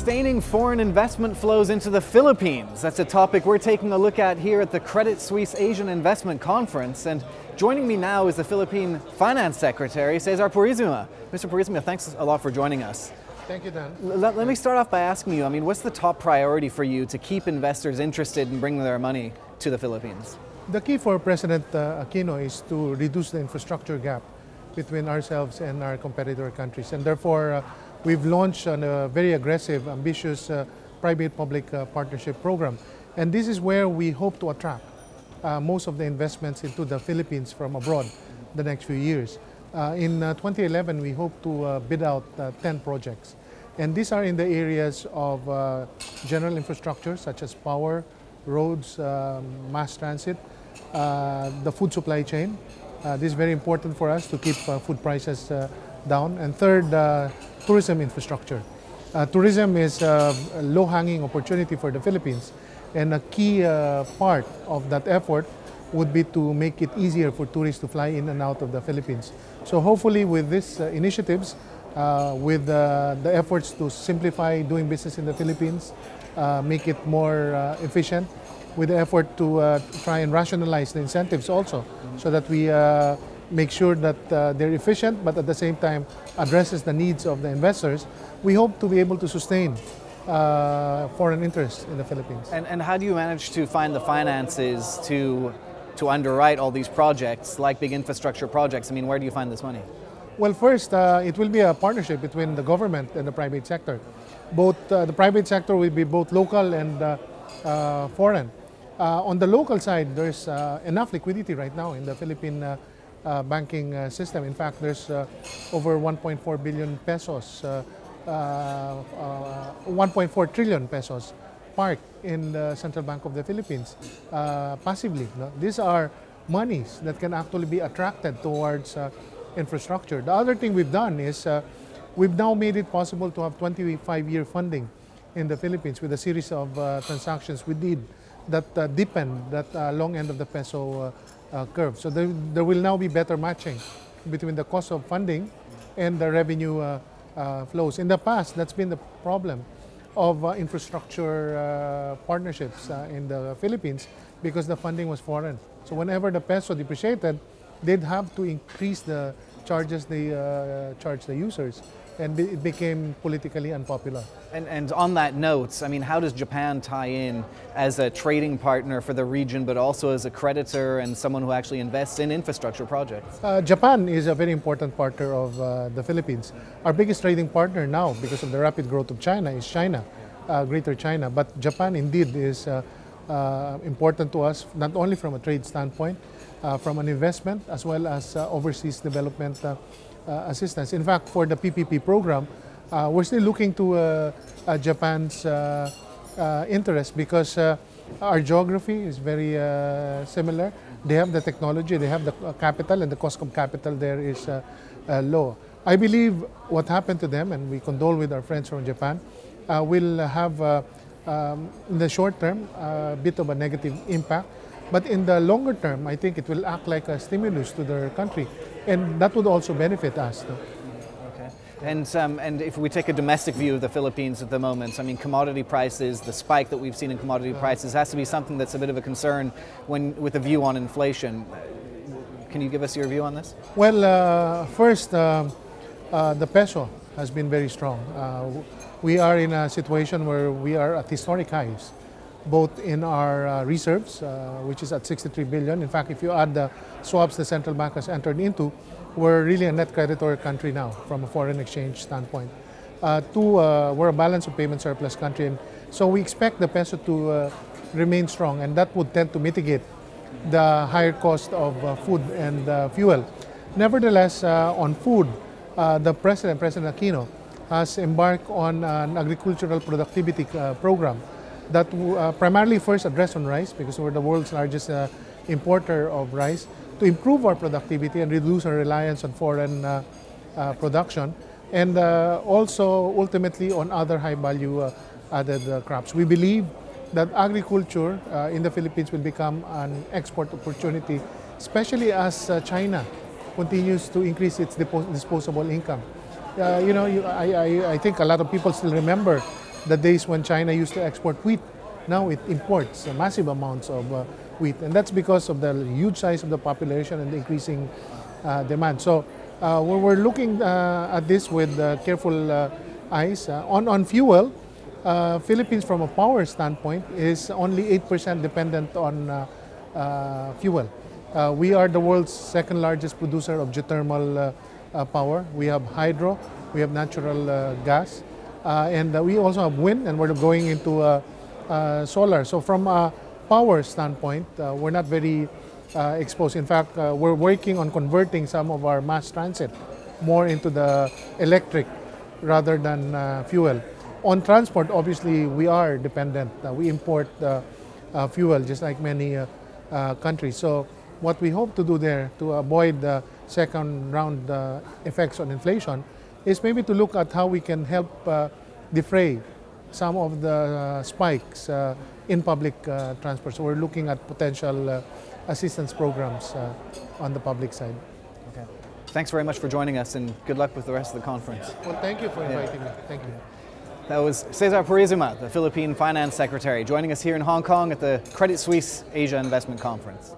Sustaining foreign investment flows into the Philippines. That's a topic we're taking a look at here at the Credit Suisse Asian Investment Conference. And joining me now is the Philippine Finance Secretary, Cesar Purisima. Mr. Purisima, thanks a lot for joining us. Thank you, Dan. Let me start off by asking you, what's the top priority for you to keep investors interested in bringing their money to the Philippines? The key for President Aquinos is to reduce the infrastructure gap between ourselves and our competitor countries. And therefore, we've launched a very aggressive, ambitious private-public partnership program. And this is where we hope to attract most of the investments into the Philippines from abroad the next few years. In 2011, we hope to bid out 10 projects. And these are in the areas of general infrastructure, such as power, roads, mass transit, the food supply chain. This is very important for us to keep food prices down. And third, tourism infrastructure. Tourism is a low-hanging opportunity for the Philippines, and a key part of that effort would be to make it easier for tourists to fly in and out of the Philippines. So hopefully with these initiatives, with the efforts to simplify doing business in the Philippines, make it more efficient, with the effort to try and rationalize the incentives also, so that we make sure that they're efficient, but at the same time addresses the needs of the investors, we hope to be able to sustain foreign interest in the Philippines. And how do you manage to find the finances to underwrite all these projects, like big infrastructure projects? Where do you find this money? Well, first, it will be a partnership between the government and the private sector. Both the private sector will be both local and foreign. On the local side, there's enough liquidity right now in the Philippine banking system. In fact, there's over 1.4 billion pesos, 1.4 trillion pesos parked in the Central Bank of the Philippines passively. No? These are monies that can actually be attracted towards infrastructure. The other thing we've done is we've now made it possible to have 25-year funding in the Philippines with a series of transactions we did that deepen that long end of the peso curve. So there will now be better matching between the cost of funding and the revenue flows. In the past, that's been the problem of infrastructure partnerships in the Philippines because the funding was foreign. So whenever the peso depreciated, they'd have to increase the charges they charge the users, and it became politically unpopular. And on that note, how does Japan tie in as a trading partner for the region, but also as a creditor and someone who actually invests in infrastructure projects? Japan is a very important partner of the Philippines. Our biggest trading partner now, because of the rapid growth of China, is China, Greater China. But Japan indeed is important to us, not only from a trade standpoint, from an investment, as well as overseas development assistance. In fact, for the PPP program, we're still looking to Japan's interest because our geography is very similar. They have the technology, they have the capital, and the cost of capital there is low. I believe what happened to them, and we condole with our friends from Japan, will have, in the short term, a bit of a negative impact. But in the longer term, I think it will act like a stimulus to their country, and that would also benefit us. Okay. And if we take a domestic view of the Philippines at the moment, commodity prices, the spike that we've seen in commodity prices has to be something that's a bit of a concern with a view on inflation. Can you give us your view on this? Well, first, the peso has been very strong. We are in a situation where we are at historic highs, both in our reserves, which is at 63 billion. In fact, if you add the swaps the central bank has entered into, we're really a net creditor country now from a foreign exchange standpoint. Two, we're a balance of payment surplus country, and so we expect the peso to remain strong, and that would tend to mitigate the higher cost of food and fuel. Nevertheless, on food, the President Aquinos, has embarked on an agricultural productivity program that primarily first addressed on rice, because we're the world's largest importer of rice, to improve our productivity and reduce our reliance on foreign production, and also ultimately on other high-value added crops. We believe that agriculture in the Philippines will become an export opportunity, especially as China continues to increase its disposable income. I think a lot of people still remember the days when China used to export wheat. Now it imports massive amounts of wheat, and that's because of the huge size of the population and the increasing demand. So we're looking at this with careful eyes. On fuel, Philippines from a power standpoint is only 8% dependent on fuel. We are the world's second largest producer of geothermal power. We have hydro, we have natural gas, and we also have wind, and we're going into solar. So from a power standpoint, we're not very exposed. In fact, we're working on converting some of our mass transit more into the electric rather than fuel. On transport, obviously, we are dependent. We import fuel just like many countries. So what we hope to do there to avoid the second round effects on inflation is maybe to look at how we can help defray some of the spikes in public transport. So we're looking at potential assistance programs on the public side. Okay. Thanks very much for joining us, and good luck with the rest of the conference. Well, thank you for inviting me. Thank you. That was Cesar Purisima, the Philippine Finance Secretary, joining us here in Hong Kong at the Credit Suisse Asia Investment Conference.